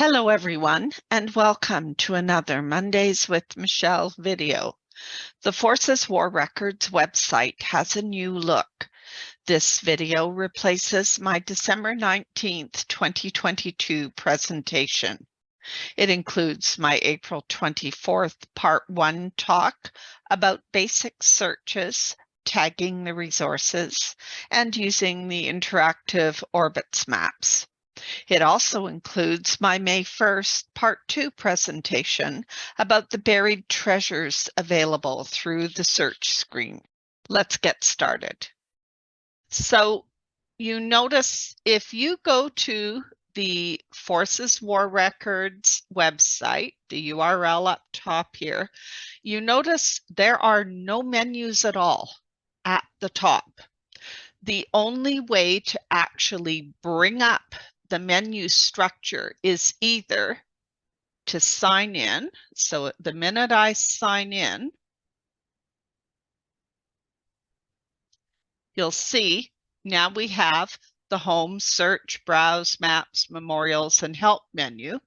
Hello everyone, and welcome to another Mondays with Michelle video. The Forces War Records website has a new look. This video replaces my December 19th, 2022 presentation. It includes my April 24th Part 1 talk about basic searches, tagging the resources, and using the interactive Orbats maps. It also includes my May 1st Part 2 presentation about the buried treasures available through the search screen. Let's get started. So you notice if you go to the Forces War Records website, the URL up top here, you notice there are no menus at all at the top. The only way to actually bring up the menu structure is either to sign in. So the minute I sign in, you'll see now we have the home, search, browse, maps, memorials, and help menu.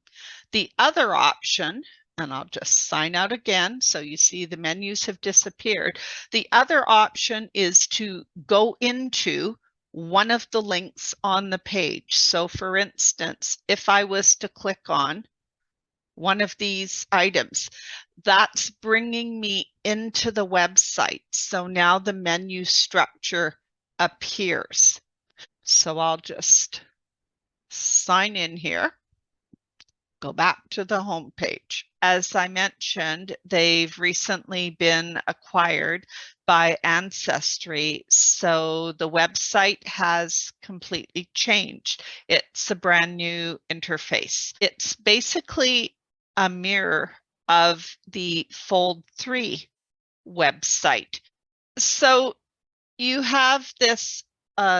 The other option, and I'll just sign out again so you see the menus have disappeared. The other option is to go into one of the links on the page. So for instance, if I was to click on one of these items, that's bringing me into the website. So now the menu structure appears. So I'll just sign in here. Go back to the home page. As I mentioned, they've recently been acquired by Ancestry, so the website has completely changed. It's a brand new interface. It's basically a mirror of the Fold 3 website. So you have this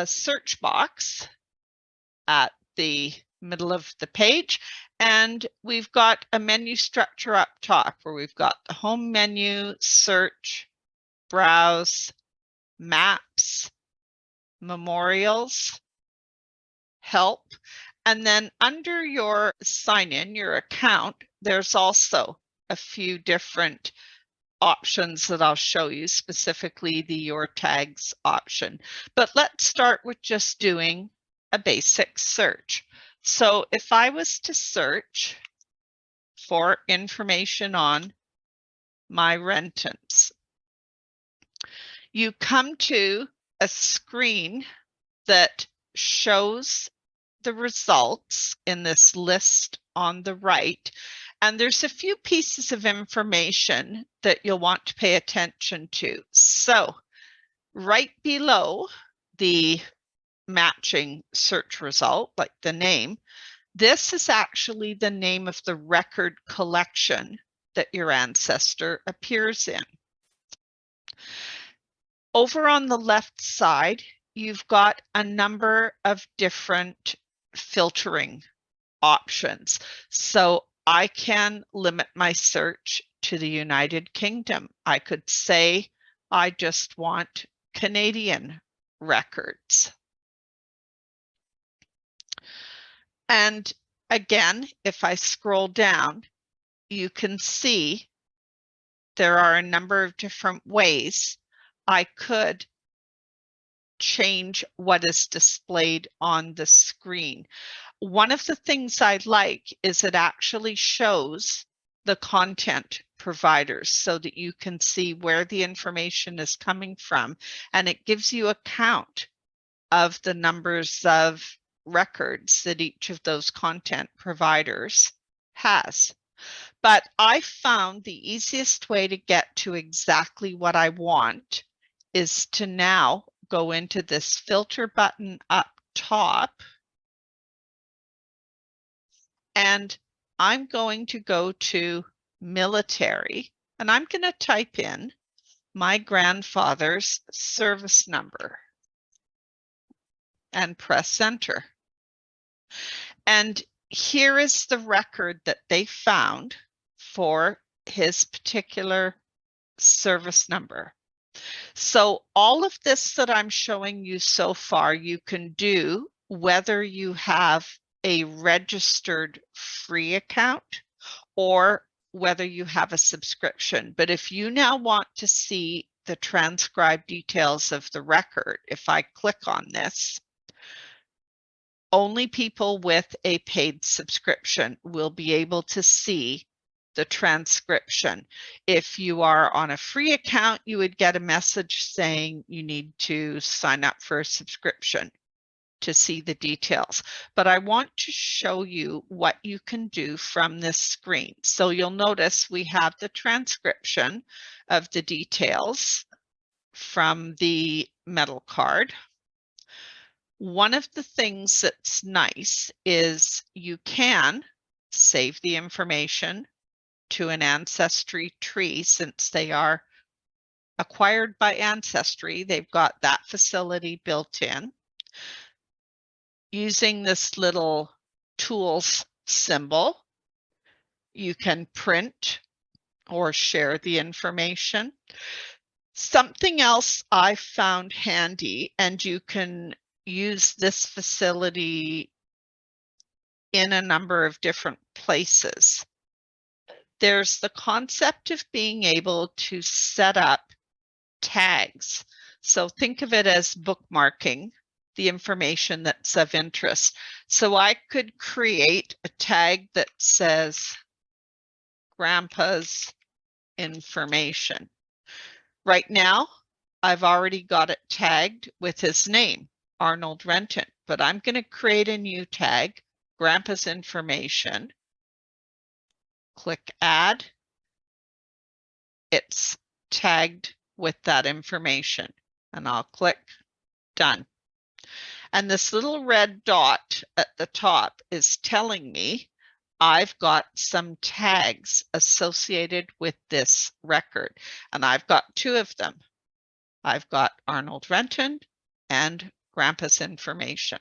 search box at the middle of the page, and we've got a menu structure up top where we've got the home menu, search, browse, maps, memorials, help, and then under your sign in, your account, there's also a few different options that I'll show you, specifically the Your Tags option. But let's start with just doing a basic search. So if I was to search for information on my rentants, you come to a screen that shows the results in this list on the right. And there's a few pieces of information that you'll want to pay attention to. So right below the matching search result, like the name, this is actually the name of the record collection that your ancestor appears in. Over on the left side, you've got a number of different filtering options. So I can limit my search to the United Kingdom. I could say I just want Canadian records. And again, if I scroll down, you can see there are a number of different ways I could change what is displayed on the screen. One of the things I like is it actually shows the content providers so that you can see where the information is coming from, and it gives you a count of the numbers of records that each of those content providers has. But I found the easiest way to get to exactly what I want is to now go into this filter button up top, and I'm going to go to military, and I'm going to type in my grandfather's service number and press enter. And here is the record that they found for his particular service number. So all of this that I'm showing you so far, you can do whether you have a registered free account or whether you have a subscription. But if you now want to see the transcribed details of the record, if I click on this, only people with a paid subscription will be able to see the transcription. If you are on a free account, you would get a message saying you need to sign up for a subscription to see the details. But I want to show you what you can do from this screen. So you'll notice we have the transcription of the details from the metal card. One of the things that's nice is you can save the information to an ancestry tree. Since they are acquired by Ancestry, they've got that facility built in. Using this little tools symbol, you can print or share the information. Something else I found handy, and you can use this facility in a number of different places. There's the concept of being able to set up tags. So think of it as bookmarking the information that's of interest. So I could create a tag that says Grandpa's information. Right now, I've already got it tagged with his name, Arnold Renton, but I'm going to create a new tag, Grandpa's information. Click Add. It's tagged with that information, and I'll click Done. And this little red dot at the top is telling me I've got some tags associated with this record, and I've got two of them. I've got Arnold Renton and Grandpa's information.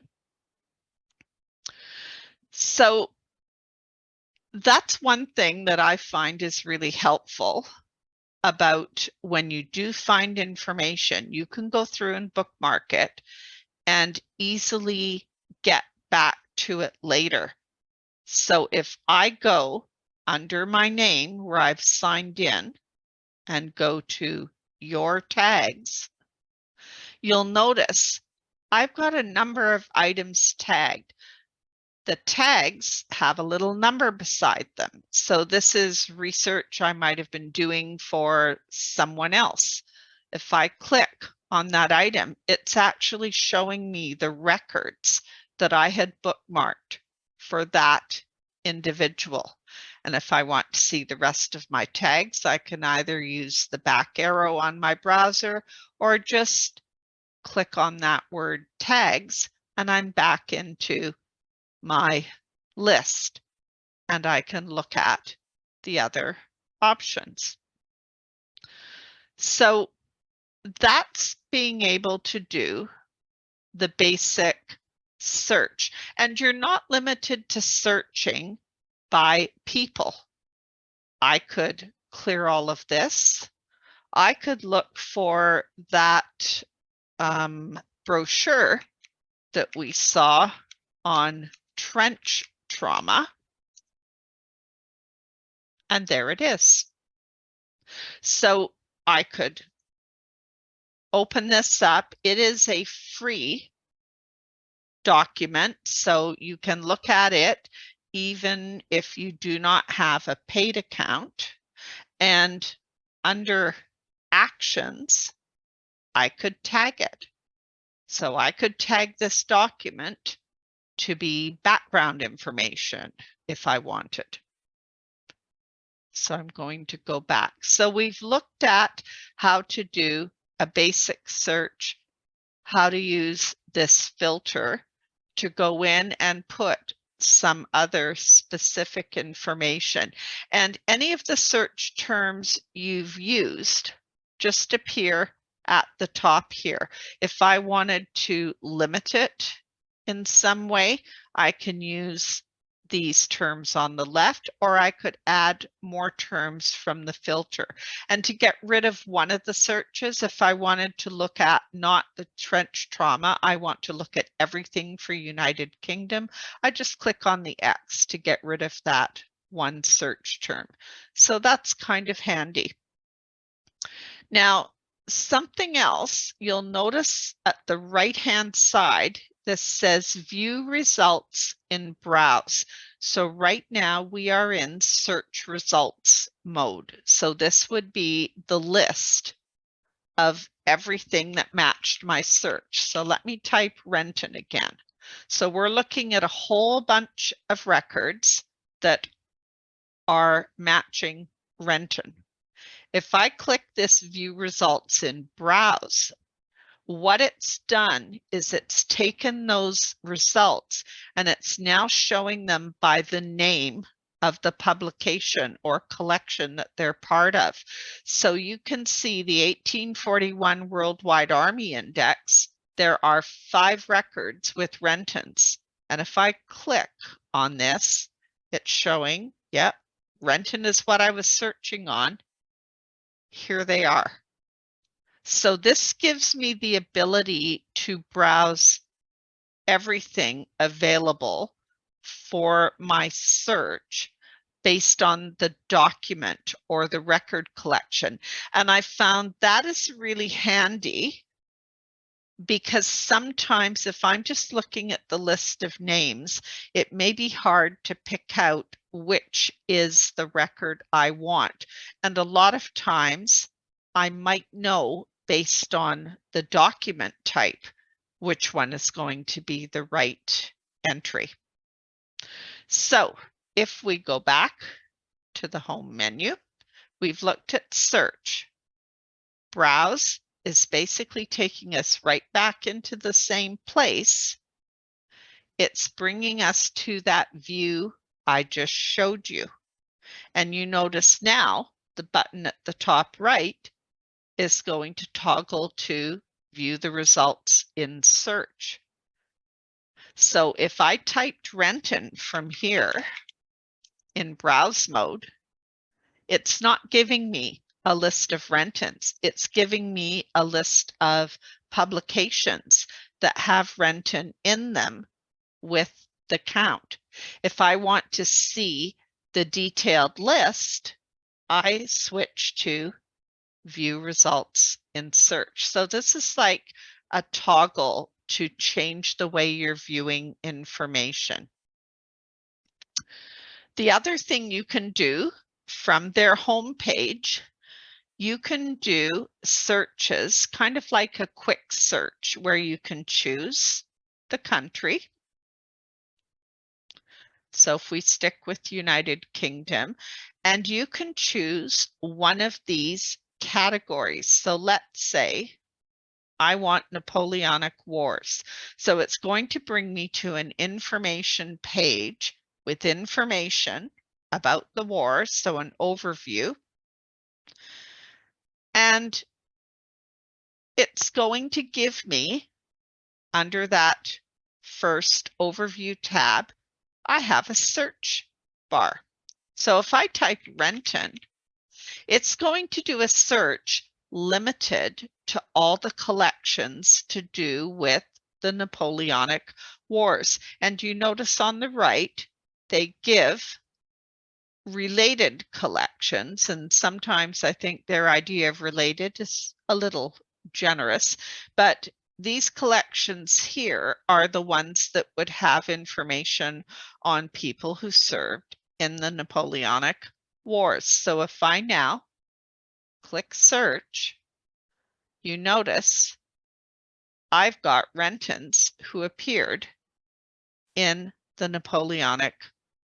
So that's one thing that I find is really helpful about when you do find information. You can go through and bookmark it and easily get back to it later. So if I go under my name where I've signed in and go to Your Tags, you'll notice I've got a number of items tagged. The tags have a little number beside them. So this is research I might have been doing for someone else. If I click on that item, it's actually showing me the records that I had bookmarked for that individual. And if I want to see the rest of my tags, I can either use the back arrow on my browser or just click on that word tags, and I'm back into my list, and I can look at the other options. So that's being able to do the basic search. And you're not limited to searching by people. I could clear all of this. I could look for that brochure that we saw on trench trauma. And there it is. So I could open this up. It is a free document, so you can look at it even if you do not have a paid account. And under Actions, I could tag it. So I could tag this document to be background information if I wanted. So I'm going to go back. So we've looked at how to do a basic search, how to use this filter to go in and put some other specific information. And any of the search terms you've used just appear at the top here. If I wanted to limit it in some way, I can use these terms on the left, or I could add more terms from the filter. And to get rid of one of the searches, if I wanted to look at not the trench trauma, I want to look at everything for United Kingdom, I just click on the X to get rid of that one search term. So that's kind of handy. Now, something else you'll notice at the right-hand side, this says view results in browse. So right now we are in search results mode. So this would be the list of everything that matched my search. So let me type Renton again. So we're looking at a whole bunch of records that are matching Renton. If I click this view results in browse, what it's done is it's taken those results and it's now showing them by the name of the publication or collection that they're part of. So you can see the 1841 Worldwide Army Index. There are 5 records with Rentons. And if I click on this, it's showing, yep, Renton is what I was searching on. Here they are. So this gives me the ability to browse everything available for my search based on the document or the record collection. And I found that is really handy because sometimes if I'm just looking at the list of names, it may be hard to pick out which is the record I want. And a lot of times I might know based on the document type which one is going to be the right entry. So if we go back to the home menu, we've looked at search. Browse is basically taking us right back into the same place. It's bringing us to that view I just showed you. And you notice now the button at the top right is going to toggle to view the results in search. So if I typed Renton from here in browse mode, it's not giving me a list of Rentons. It's giving me a list of publications that have Renton in them with the count. If I want to see the detailed list, I switch to view results in search. So this is like a toggle to change the way you're viewing information. The other thing you can do from their homepage, you can do searches, kind of like a quick search where you can choose the country. So if we stick with United Kingdom, and you can choose one of these categories. So let's say I want Napoleonic Wars. So it's going to bring me to an information page with information about the war, so an overview. And it's going to give me, under that first overview tab, I have a search bar. So if I type Renton, it's going to do a search limited to all the collections to do with the Napoleonic Wars. And you notice on the right, they give related collections, and sometimes I think their idea of related is a little generous, but these collections here are the ones that would have information on people who served in the Napoleonic Wars. So if I now click search, you notice I've got Rentons who appeared in the Napoleonic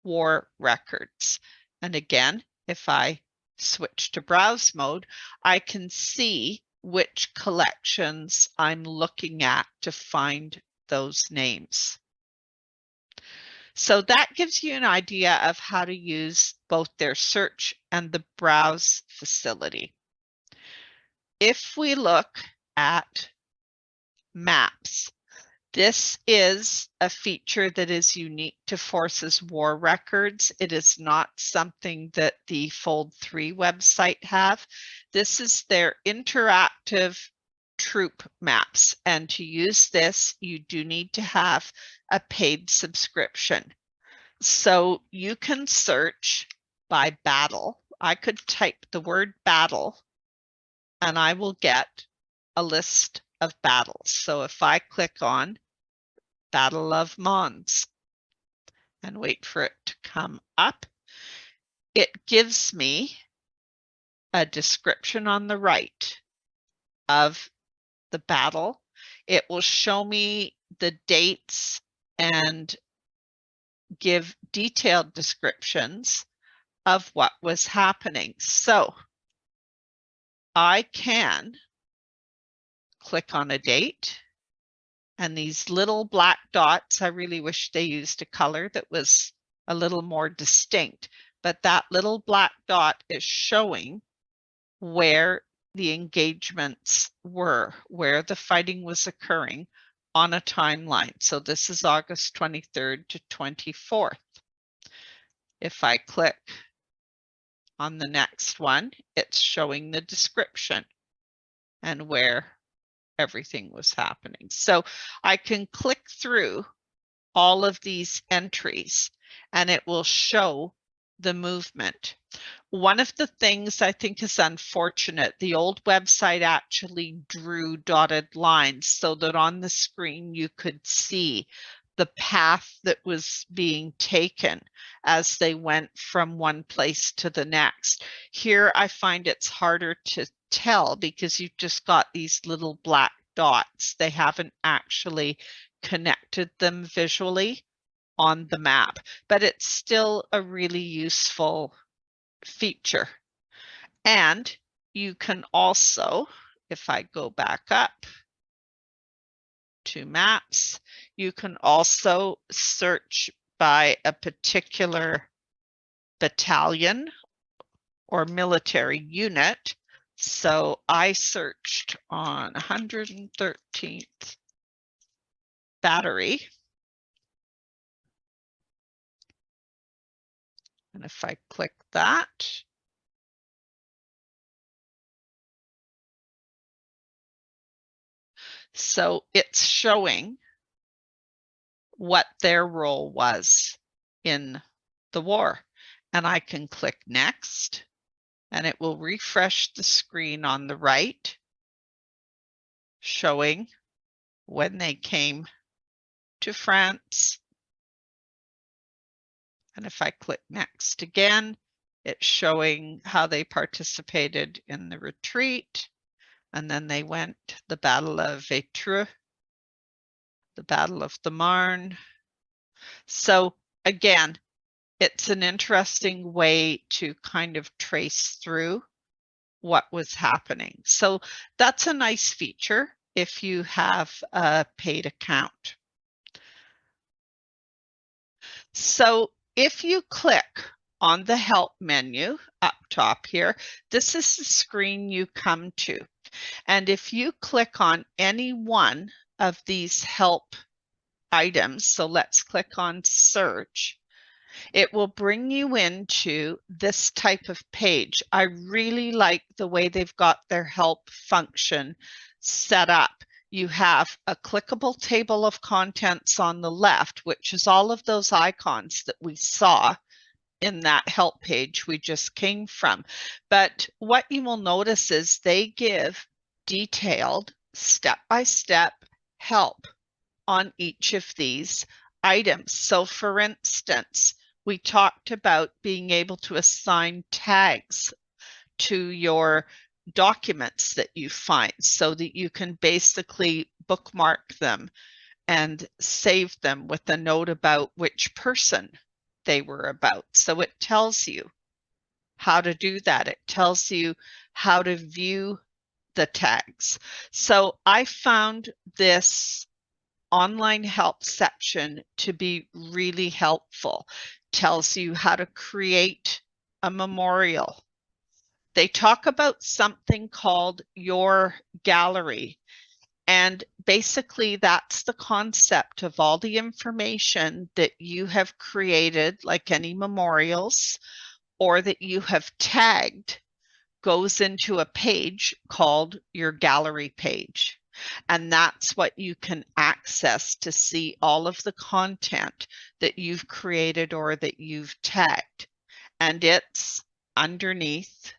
War records. And again, if I switch to browse mode, I can see which collections I'm looking at to find those names. So that gives you an idea of how to use both their search and the browse facility. If we look at maps, This is a feature that is unique to Forces War Records. It is not something that the Fold 3 website have. This is their interactive troop maps. And to use this, you do need to have a paid subscription. So you can search by battle. I could type the word battle and I will get a list of battles. So if I click on Battle of Mons and wait for it to come up, it gives me a description on the right of the battle. It will show me the dates and give detailed descriptions of what was happening. So I can click on a date, and these little black dots, I really wish they used a color that was a little more distinct, but that little black dot is showing where the engagements were, where the fighting was occurring on a timeline. So this is August 23rd to 24th. If I click on the next one, it's showing the description and where everything was happening. So I can click through all of these entries and it will show the movement. One of the things I think is unfortunate, the old website actually drew dotted lines so that on the screen you could see the path that was being taken as they went from one place to the next. Here I find it's harder to tell because you've just got these little black dots. They haven't actually connected them visually on the map, but it's still a really useful feature. And you can also, if I go back up to maps, you can also search by a particular battalion or military unit. So I searched on 113th Battery. And if I click that, so it's showing what their role was in the war. And I can click next and it will refresh the screen on the right, showing when they came to France. And if I click next again, it's showing how they participated in the retreat. And then they went the Battle of Étreux, the Battle of the Marne. So again, it's an interesting way to kind of trace through what was happening. So that's a nice feature if you have a paid account. So if you click on the help menu up top here, this is the screen you come to. And if you click on any one of these help items, so let's click on search, it will bring you into this type of page. I really like the way they've got their help function set up. You have a clickable table of contents on the left, which is all of those icons that we saw in that help page we just came from. But what you will notice is they give detailed step-by-step help on each of these items. So for instance, we talked about being able to assign tags to your documents that you find so that you can basically bookmark them and save them with a note about which person they were about. So it tells you how to do that. It tells you how to view the tags. So I found this online help section to be really helpful. Tells you how to create a memorial. They talk about something called your gallery. And basically, that's the concept of all the information that you have created, like any memorials, or that you have tagged, goes into a page called your gallery page. And that's what you can access to see all of the content that you've created or that you've tagged. And it's underneath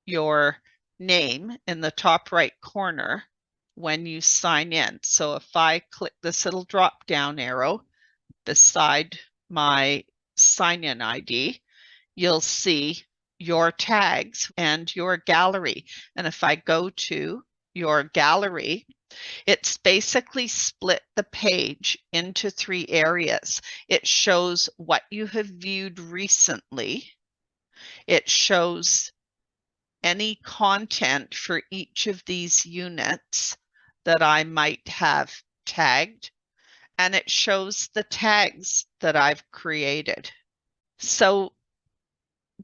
your name in the top right corner when you sign in. So if I click this little drop down arrow beside my sign in ID, you'll see your tags and your gallery. And if I go to your gallery, it's basically split the page into 3 areas. It shows what you have viewed recently. It shows any content for each of these units that I might have tagged, and it shows the tags that I've created. So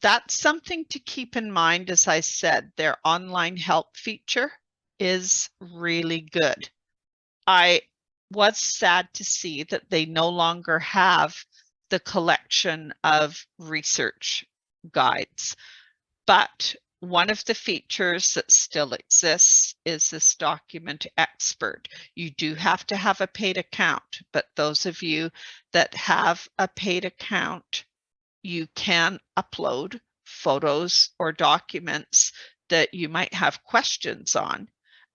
that's something to keep in mind. As I said, their online help feature is really good. I was sad to see that they no longer have the collection of research guides, but one of the features that still exists is this document expert. You do have to have a paid account, but those of you that have a paid account, you can upload photos or documents that you might have questions on,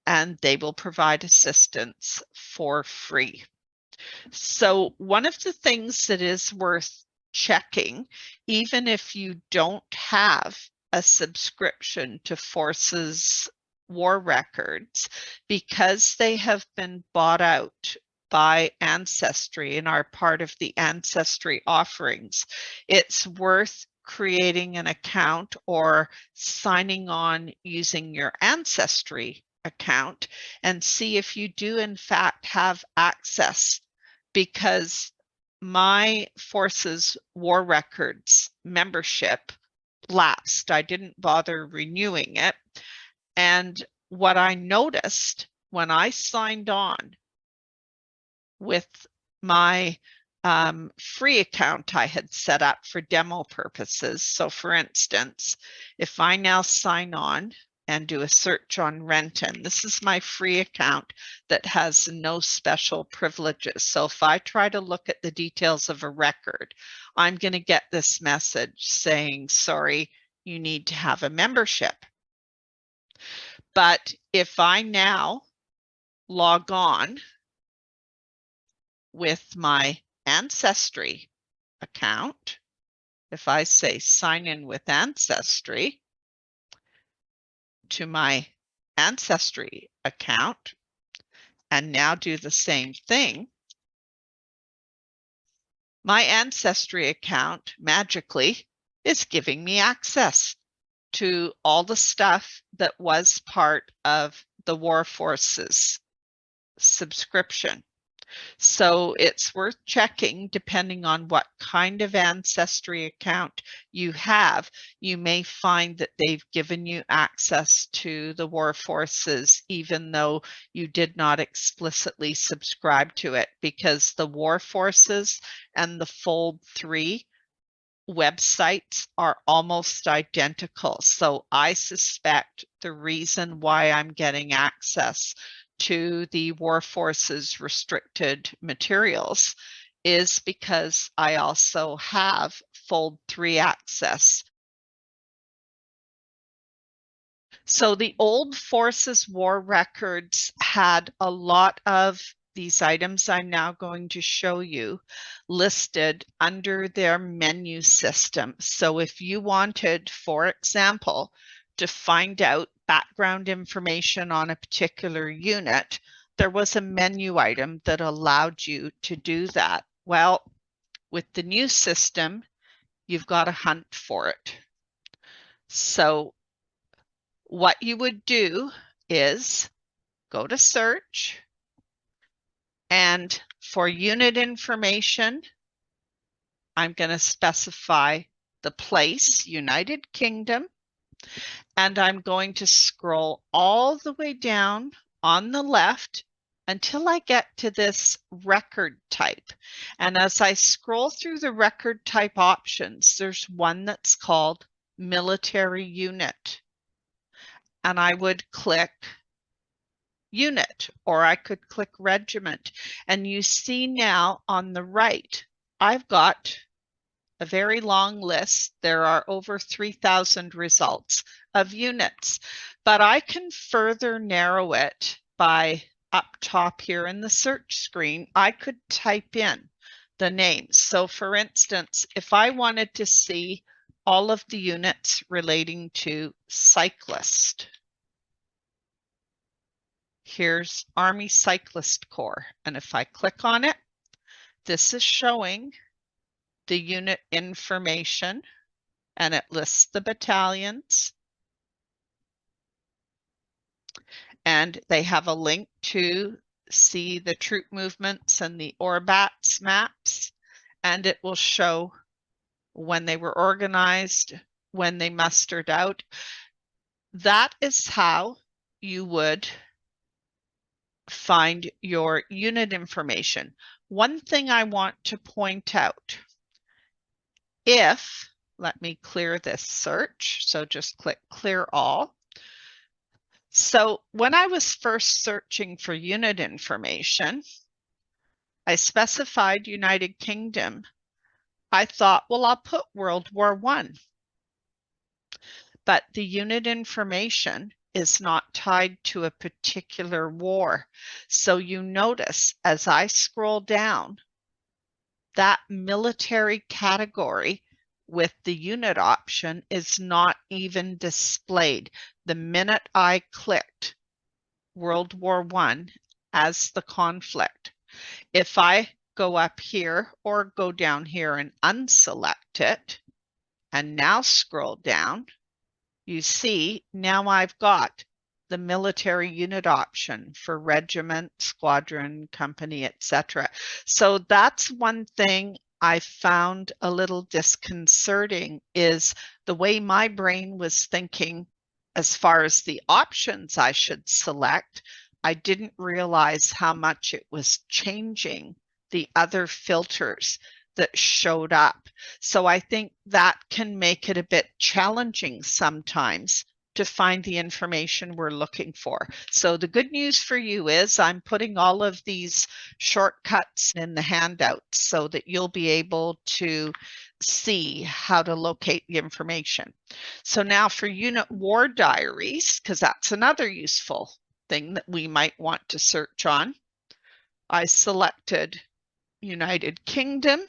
and they will provide assistance for free. So one of the things that is worth checking, even if you don't have a subscription to Forces War Records, because they have been bought out by Ancestry and are part of the Ancestry offerings, it's worth creating an account or signing on using your Ancestry account and see if you do in fact have access, because my Forces War Records membership lapsed. I didn't bother renewing it. And what I noticed when I signed on with my free account I had set up for demo purposes. So for instance, if I now sign on and do a search on Renton, this is my free account that has no special privileges. So if I try to look at the details of a record, I'm going to get this message saying, sorry, you need to have a membership. But if I now log on with my Ancestry account, if I say sign in with Ancestry to my Ancestry account and now do the same thing, my Ancestry account magically is giving me access to all the stuff that was part of the War Forces subscription. So it's worth checking depending on what kind of Ancestry account you have. You may find that they've given you access to the War Forces even though you did not explicitly subscribe to it, because the War Forces and the Fold 3 websites are almost identical. So I suspect the reason why I'm getting access to the War Forces restricted materials is because I also have Fold 3 access. So the old Forces War Records had a lot of these items I'm now going to show you listed under their menu system. So if you wanted, for example, to find out background information on a particular unit, there was a menu item that allowed you to do that. Well, with the new system, you've got to hunt for it. So what you would do is go to search, and for unit information, I'm going to specify the place, United Kingdom, and I'm going to scroll all the way down on the left until I get to this record type. And as I scroll through the record type options, there's one that's called military unit. And I would click unit, or I could click regiment. And you see now on the right, I've got a very long list. There are over 3,000 results of units, but I can further narrow it by up top here in the search screen. I could type in the names. So for instance, if I wanted to see all of the units relating to cyclist, here's Army Cyclist Corps. And if I click on it, this is showing the unit information, and it lists the battalions. And they have a link to see the troop movements and the Orbats maps. And it will show when they were organized, when they mustered out. That is how you would find your unit information. One thing I want to point out, let me clear this search, so just click clear all. So when I was first searching for unit information, I specified United Kingdom. I thought, well, I'll put World War I. But the unit information is not tied to a particular war. So you notice as I scroll down, that military category with the unit option is not even displayed. The minute I clicked World War I as the conflict, if I go up here or go down here and unselect it, and now scroll down, you see now I've got the military unit option for regiment, squadron, company, etc. So that's one thing I found a little disconcerting, is the way my brain was thinking as far as the options I should select. I didn't realize how much it was changing the other filters that showed up. So I think that can make it a bit challenging sometimes to find the information we're looking for. So the good news for you is I'm putting all of these shortcuts in the handouts so that you'll be able to see how to locate the information. So now for unit war diaries, because that's another useful thing that we might want to search on, I selected United Kingdom.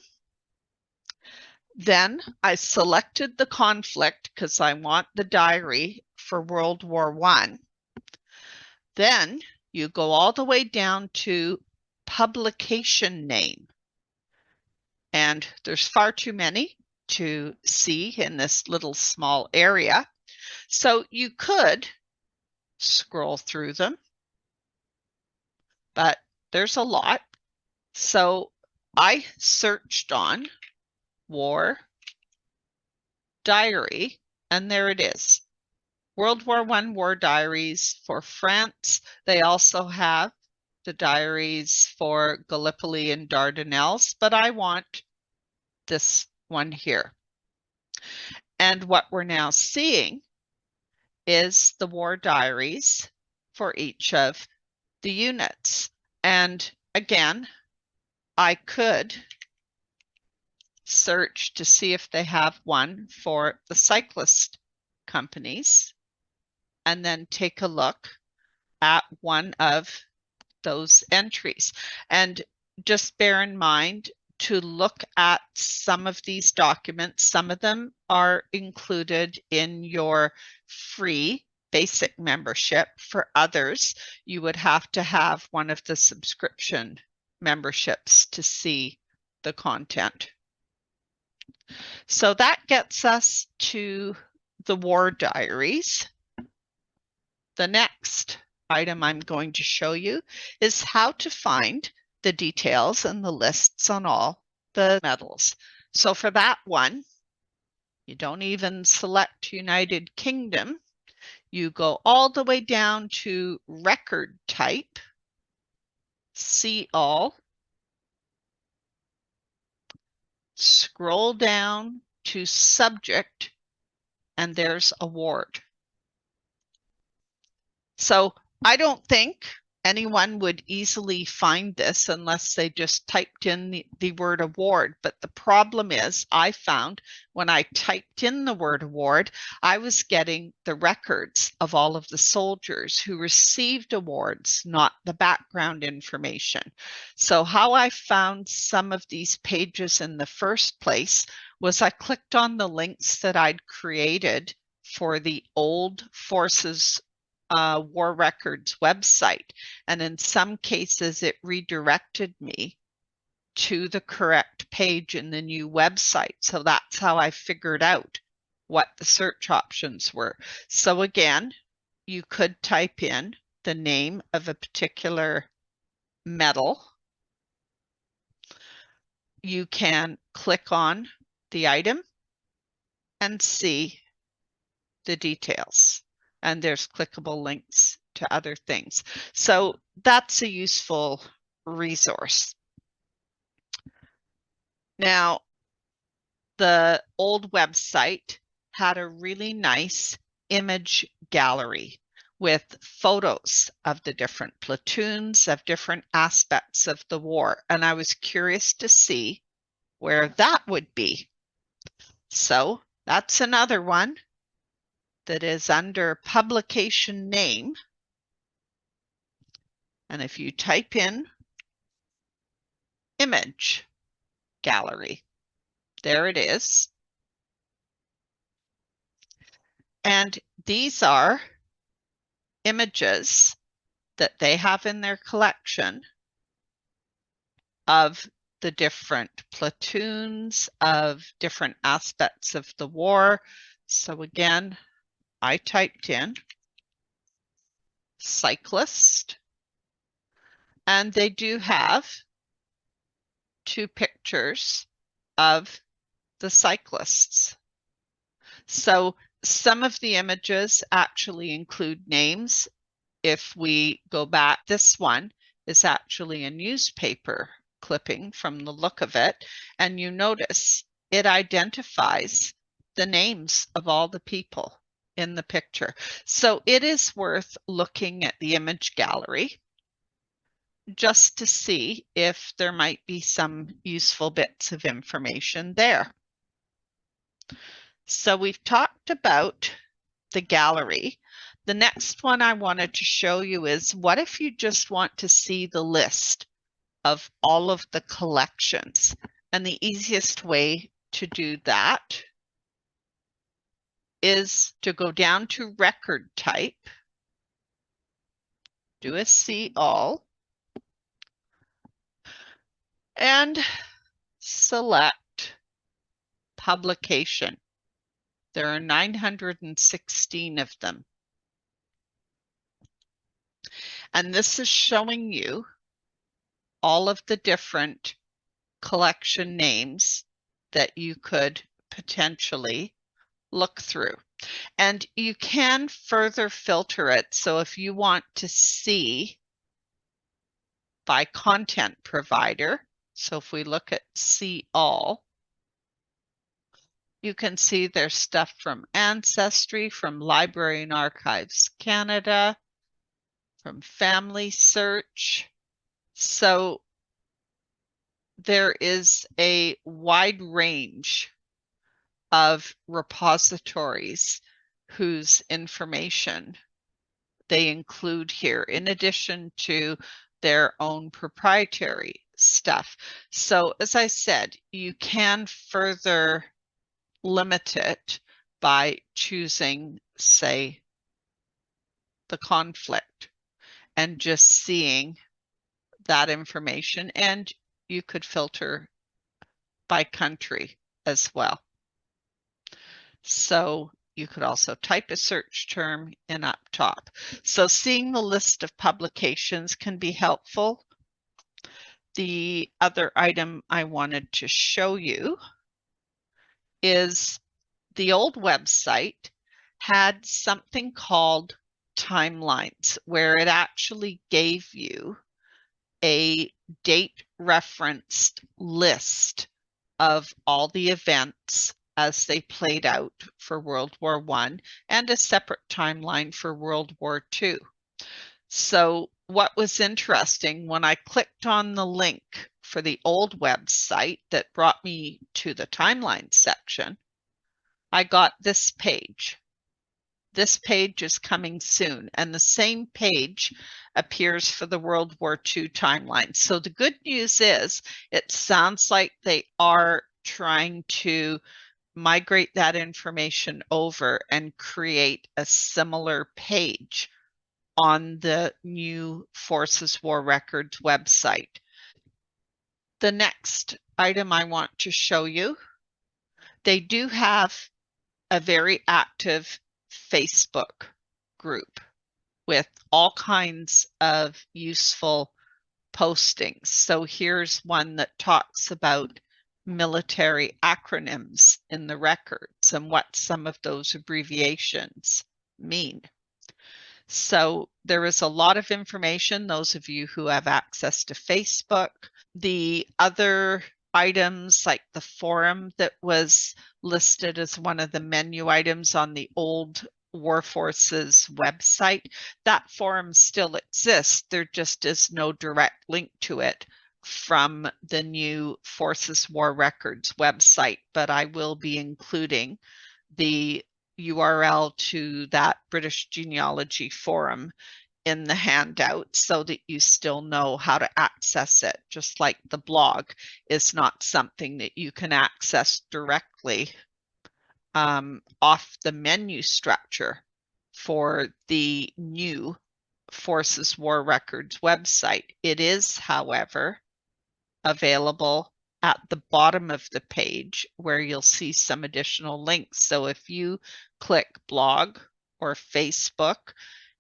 Then I selected the conflict because I want the diary for World War I. Then you go all the way down to publication name. And there's far too many to see in this little small area. So you could scroll through them, but there's a lot. So I searched on War Diary, and there it is. World War I War Diaries for France. They also have the diaries for Gallipoli and Dardanelles, but I want this one here. And what we're now seeing is the war diaries for each of the units. And again, I could search to see if they have one for the cyclist companies, and then take a look at one of those entries. And just bear in mind to look at some of these documents. Some of them are included in your free basic membership. For others, you would have to have one of the subscription memberships to see the content. So that gets us to the war diaries. The next item I'm going to show you is how to find the details and the lists on all the medals. So for that one, you don't even select United Kingdom. You go all the way down to record type, see all, scroll down to subject, and there's award. So I don't think anyone would easily find this unless they just typed in the word award. But the problem is, I found when I typed in the word award, I was getting the records of all of the soldiers who received awards, not the background information. So how I found some of these pages in the first place was I clicked on the links that I'd created for the old forces War Records website. And in some cases, it redirected me to the correct page in the new website. So that's how I figured out what the search options were. So again, you could type in the name of a particular medal. You can click on the item and see the details. And there's clickable links to other things. So that's a useful resource. Now, the old website had a really nice image gallery with photos of the different platoons, of different aspects of the war. And I was curious to see where that would be. So that's another one that is under publication name. And if you type in image gallery, there it is. And these are images that they have in their collection of the different platoons, of different aspects of the war. So again, I typed in cyclist, and they do have two pictures of the cyclists. So some of the images actually include names. If we go back, this one is actually a newspaper clipping from the look of it, and you notice it identifies the names of all the people in the picture. So it is worth looking at the image gallery just to see if there might be some useful bits of information there. So we've talked about the gallery. The next one I wanted to show you is, what if you just want to see the list of all of the collections? And the easiest way to do that is to go down to record type, do a see all, and select publication. There are 916 of them. And this is showing you all of the different collection names that you could potentially look through. And you can further filter it. So if you want to see by content provider, so if we look at see all, you can see there's stuff from Ancestry, from Library and Archives Canada, from Family Search. So there is a wide range of repositories whose information they include here, in addition to their own proprietary stuff. So as I said, you can further limit it by choosing, say, the conflict and just seeing that information, and you could filter by country as well. So you could also type a search term in up top. So seeing the list of publications can be helpful. The other item I wanted to show you is the old website had something called timelines, where it actually gave you a date referenced list of all the events as they played out for World War I and a separate timeline for World War II. So what was interesting, when I clicked on the link for the old website that brought me to the timeline section, I got this page. This page is coming soon, and the same page appears for the World War II timeline. So the good news is it sounds like they are trying to migrate that information over and create a similar page on the new Forces War Records website. The next item I want to show you, they do have a very active Facebook group with all kinds of useful postings. So here's one that talks about military acronyms in the records and what some of those abbreviations mean. So there is a lot of information, those of you who have access to Facebook. The other items, like the forum that was listed as one of the menu items on the old War Forces website, that forum still exists. There just is no direct link to it from the new Forces War Records website, but I will be including the URL to that British Genealogy forum in the handout so that you still know how to access it, just like the blog is not something that you can access directly off the menu structure for the new Forces War Records website. It is, however, available at the bottom of the page where you'll see some additional links. So if you click blog or Facebook,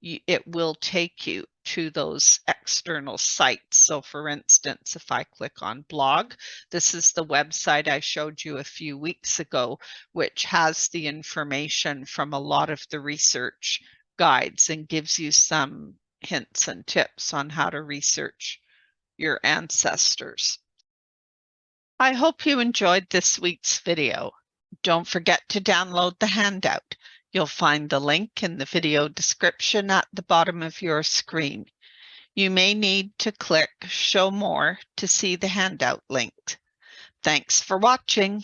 it will take you to those external sites. So for instance, if I click on blog, this is the website I showed you a few weeks ago, which has the information from a lot of the research guides and gives you some hints and tips on how to research your ancestors. I hope you enjoyed this week's video. Don't forget to download the handout. You'll find the link in the video description at the bottom of your screen. You may need to click Show More to see the handout link. Thanks for watching.